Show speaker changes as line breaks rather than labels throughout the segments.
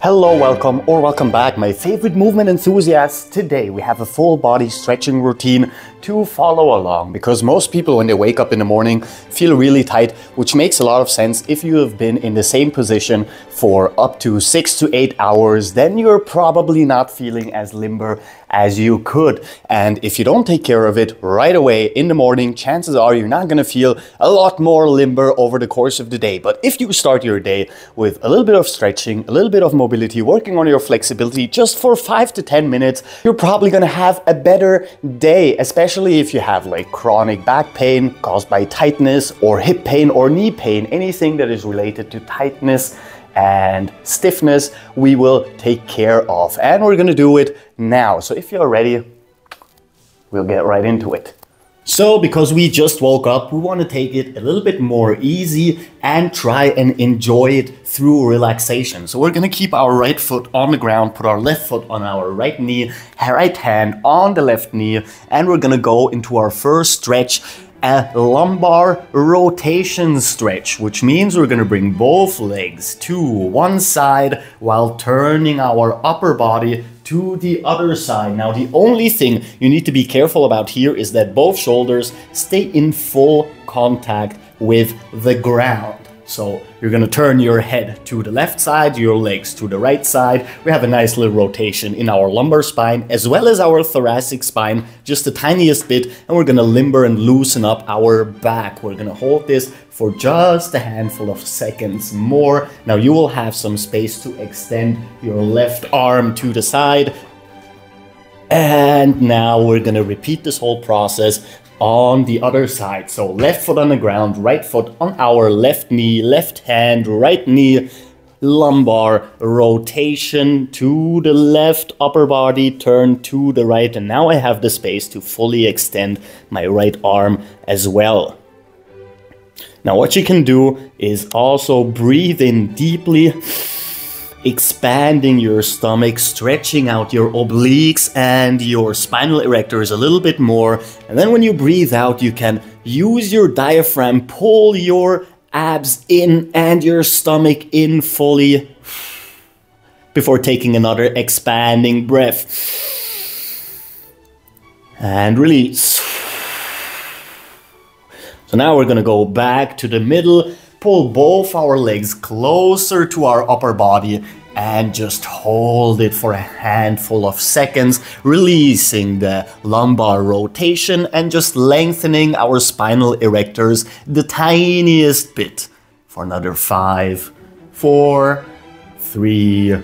Hello, welcome back, my favorite movement enthusiasts. Today we have a full body stretching routine to follow along because most people when they wake up in the morning feel really tight, which makes a lot of sense. If you have been in the same position for up to 6 to 8 hours, then you're probably not feeling as limber as you could. And if you don't take care of it right away in the morning, chances are you're not going to feel a lot more limber over the course of the day. But if you start your day with a little bit of stretching, a little bit of mobility, working on your flexibility just for 5 to 10 minutes, you're probably going to have a better day, especially if you have like chronic back pain caused by tightness or hip pain or knee pain, anything that is related to tightness and stiffness, we will take care of. And we're gonna do it now. So if you're ready, we'll get right into it. So because we just woke up, we want to take it a little bit more easy and try and enjoy it through relaxation. So we're going to keep our right foot on the ground, put our left foot on our right knee, right hand on the left knee, and we're going to go into our first stretch, a lumbar rotation stretch, which means we're going to bring both legs to one side while turning our upper body to the other side. Now, the only thing you need to be careful about here is that both shoulders stay in full contact with the ground. So you're going to turn your head to the left side, your legs to the right side. We have a nice little rotation in our lumbar spine as well as our thoracic spine, just the tiniest bit, and we're going to limber and loosen up our back. We're going to hold this for just a handful of seconds more. Now you will have some space to extend your left arm to the side. And now we're going to repeat this whole process on the other side. So left foot on the ground, right foot on our left knee, left hand, right knee, lumbar rotation to the left, upper body turn to the right. And now I have the space to fully extend my right arm as well. Now what you can do is also breathe in deeply, expanding your stomach, stretching out your obliques and your spinal erectors a little bit more. And then when you breathe out, you can use your diaphragm, pull your abs in and your stomach in fully before taking another expanding breath. And release. So now we're going to go back to the middle, pull both our legs closer to our upper body and just hold it for a handful of seconds, releasing the lumbar rotation and just lengthening our spinal erectors the tiniest bit for another 5, 4, 3,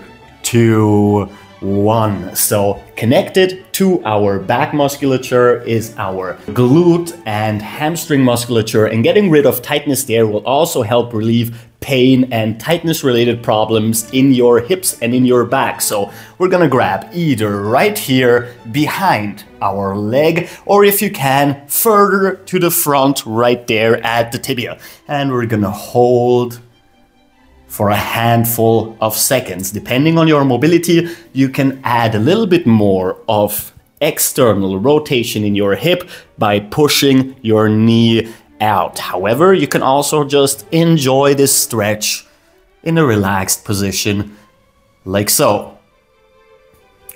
2, 1. So connected to our back musculature is our glute and hamstring musculature, and getting rid of tightness there will also help relieve pain and tightness related problems in your hips and in your back. So we're gonna grab either right here behind our leg, or if you can, further to the front right there at the tibia. And we're gonna hold for a handful of seconds. Depending on your mobility, you can add a little bit more of external rotation in your hip by pushing your knee out. However, you can also just enjoy this stretch in a relaxed position, like so.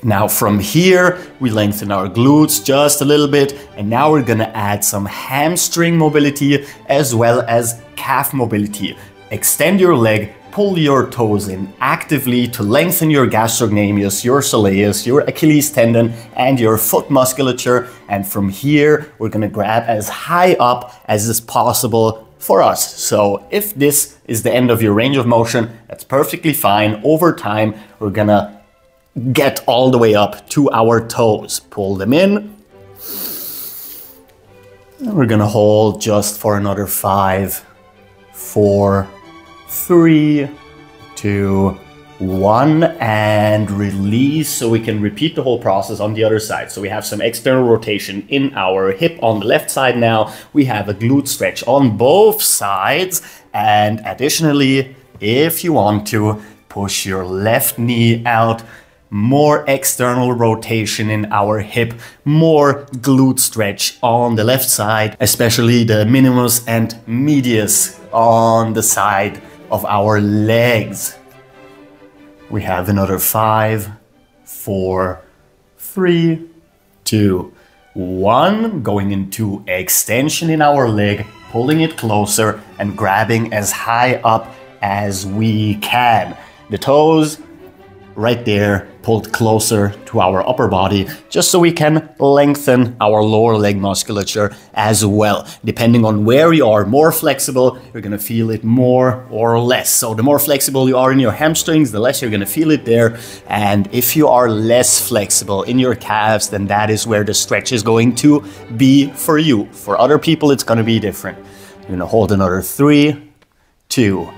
Now from here, we lengthen our glutes just a little bit, and now we're gonna add some hamstring mobility as well as calf mobility. Extend your leg, pull your toes in actively to lengthen your gastrocnemius, your soleus, your Achilles tendon, and your foot musculature. And from here, we're gonna grab as high up as is possible for us. So if this is the end of your range of motion, that's perfectly fine. Over time, we're gonna get all the way up to our toes. Pull them in. And we're gonna hold just for another 5, 4, 3, 2, 1, and release. So we can repeat the whole process on the other side. So we have some external rotation in our hip on the left side now. We have a glute stretch on both sides. And additionally, if you want to, push your left knee out. More external rotation in our hip, more glute stretch on the left side, especially the minimus and medius on the side of our legs. We have another 5, 4, 3, 2, 1. Going into extension in our leg, pulling it closer and grabbing as high up as we can. The toes right there, pulled closer to our upper body, just so we can lengthen our lower leg musculature as well. Depending on where you are more flexible, you're gonna feel it more or less. So the more flexible you are in your hamstrings, the less you're gonna feel it there. And if you are less flexible in your calves, then that is where the stretch is going to be for you. For other people, it's gonna be different. You're gonna hold another 3, 2,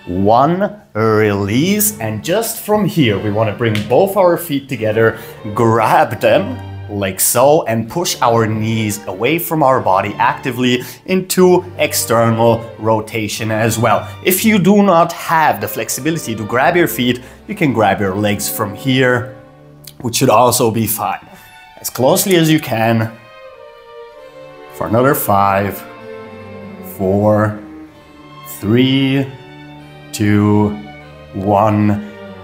1, release, and just from here we want to bring both our feet together, grab them like so, and push our knees away from our body actively into external rotation as well. If you do not have the flexibility to grab your feet, you can grab your legs from here, which should also be fine. As closely as you can for another 5, 4, 3, 2, 1,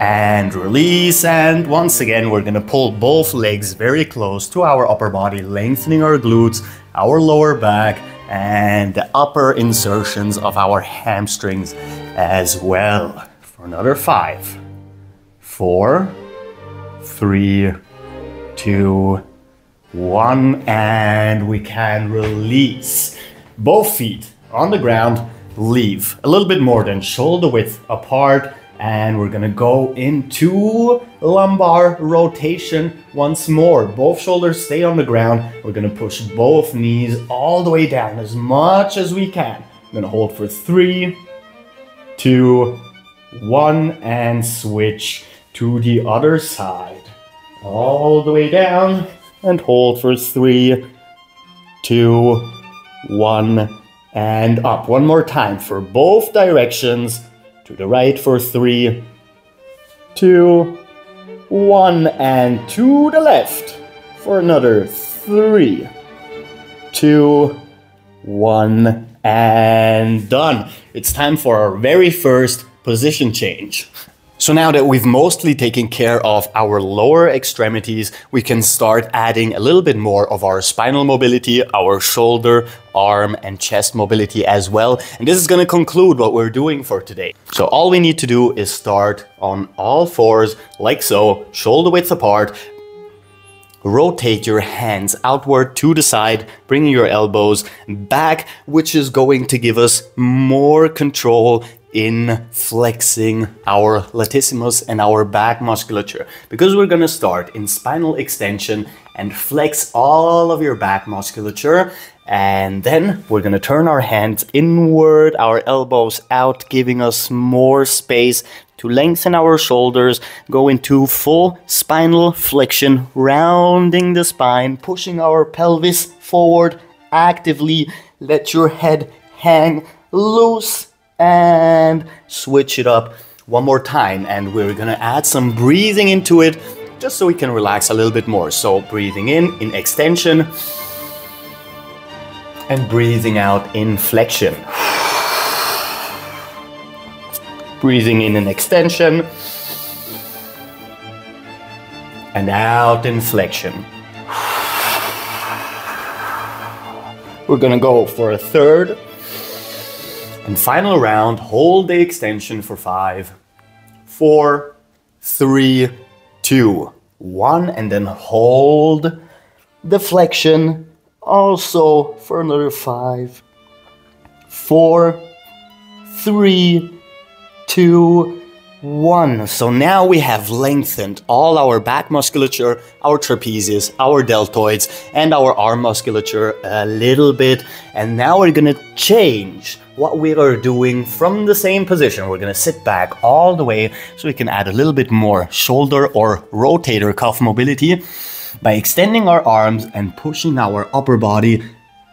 and release. And once again, we're gonna pull both legs very close to our upper body, lengthening our glutes, our lower back, and the upper insertions of our hamstrings as well. For another 5, 4, 3, 2, 1, and we can release. Both feet on the ground. Leave a little bit more than shoulder width apart, and we're gonna go into lumbar rotation once more. Both shoulders stay on the ground. We're gonna push both knees all the way down as much as we can. I'm gonna hold for 3, 2, 1, and switch to the other side. All the way down and hold for 3, 2, 1, and up. One more time for both directions. To the right for 3, 2, 1, and to the left for another 3, 2, 1, and done. It's time for our very first position change. So now that we've mostly taken care of our lower extremities, we can start adding a little bit more of our spinal mobility, our shoulder, arm, and chest mobility as well. And this is going to conclude what we're doing for today. So all we need to do is start on all fours, like so, shoulder width apart. Rotate your hands outward to the side, bringing your elbows back, which is going to give us more control in flexing our latissimus and our back musculature, because we're going to start in spinal extension and flex all of your back musculature, and then we're going to turn our hands inward, our elbows out, giving us more space to lengthen our shoulders, go into full spinal flexion, rounding the spine, pushing our pelvis forward actively. Let your head hang loose and switch it up one more time. And we're gonna add some breathing into it, just so we can relax a little bit more. So breathing in extension, and breathing out in flexion. Breathing in extension, and out in flexion. We're gonna go for a third and final round. Hold the extension for 5, 4, 3, 2, 1, and then hold the flexion also for another 5, 4, 3, 2, 1. So now we have lengthened all our back musculature, our trapezius, our deltoids, and our arm musculature a little bit. And now we're gonna change what we are doing from the same position. We're gonna sit back all the way so we can add a little bit more shoulder or rotator cuff mobility by extending our arms and pushing our upper body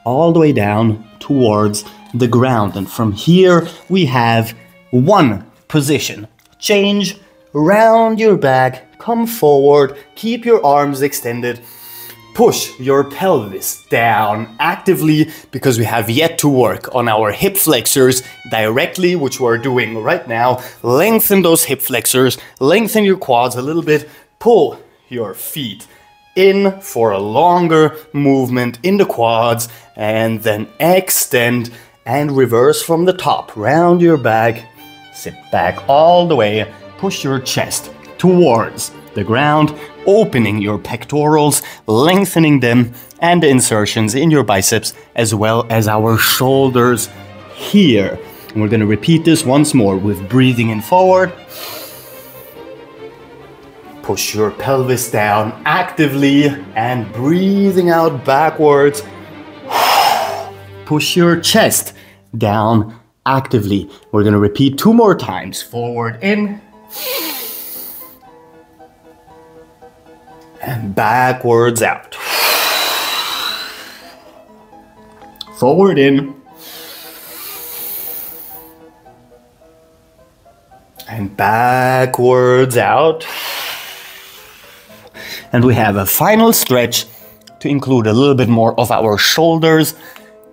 all the way down towards the ground. And from here we have one position. Change, round your back, come forward, keep your arms extended, push your pelvis down actively, because we have yet to work on our hip flexors directly, which we're doing right now. Lengthen those hip flexors, lengthen your quads a little bit, pull your feet in for a longer movement in the quads, and then extend and reverse from the top. Round your back, sit back all the way, push your chest towards the ground, opening your pectorals, lengthening them, and the insertions in your biceps, as well as our shoulders here. And we're gonna repeat this once more with breathing in forward. Push your pelvis down actively and breathing out backwards. Push your chest down actively. We're gonna repeat 2 more times. Forward in. And backwards out. Forward in. And backwards out. And we have a final stretch to include a little bit more of our shoulders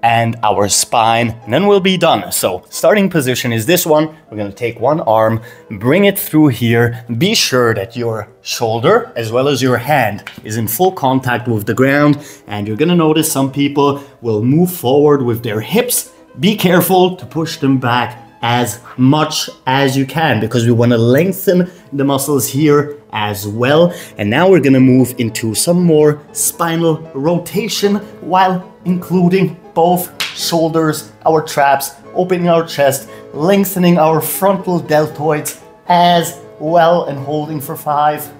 and our spine, and then we'll be done. So starting position is this one. We're gonna take one arm, bring it through here. Be sure that your shoulder as well as your hand is in full contact with the ground, and you're gonna notice some people will move forward with their hips. Be careful to push them back as much as you can, because we want to lengthen the muscles here as well. And now we're gonna move into some more spinal rotation while including both shoulders, our traps, opening our chest, lengthening our frontal deltoids as well, and holding for 5,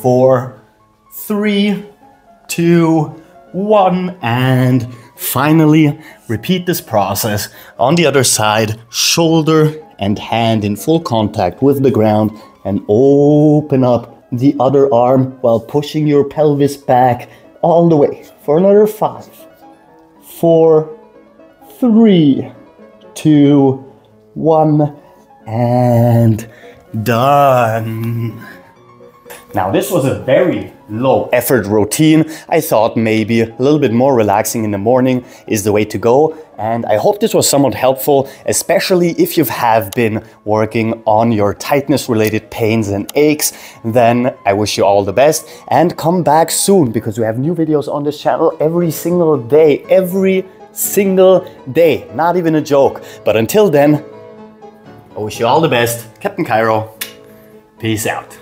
4, 3, 2, 1, and finally repeat this process on the other side. Shoulder and hand in full contact with the ground, and open up the other arm while pushing your pelvis back all the way for another 5, 4, 3, 2, 1, and done. Now, this was a very low effort routine. I thought maybe a little bit more relaxing in the morning is the way to go. And I hope this was somewhat helpful, especially if you have been working on your tightness related pains and aches. Then I wish you all the best, and come back soon, because we have new videos on this channel every single day. Every single day, not even a joke. But until then, I wish you all the best. Captain Cairo, peace out.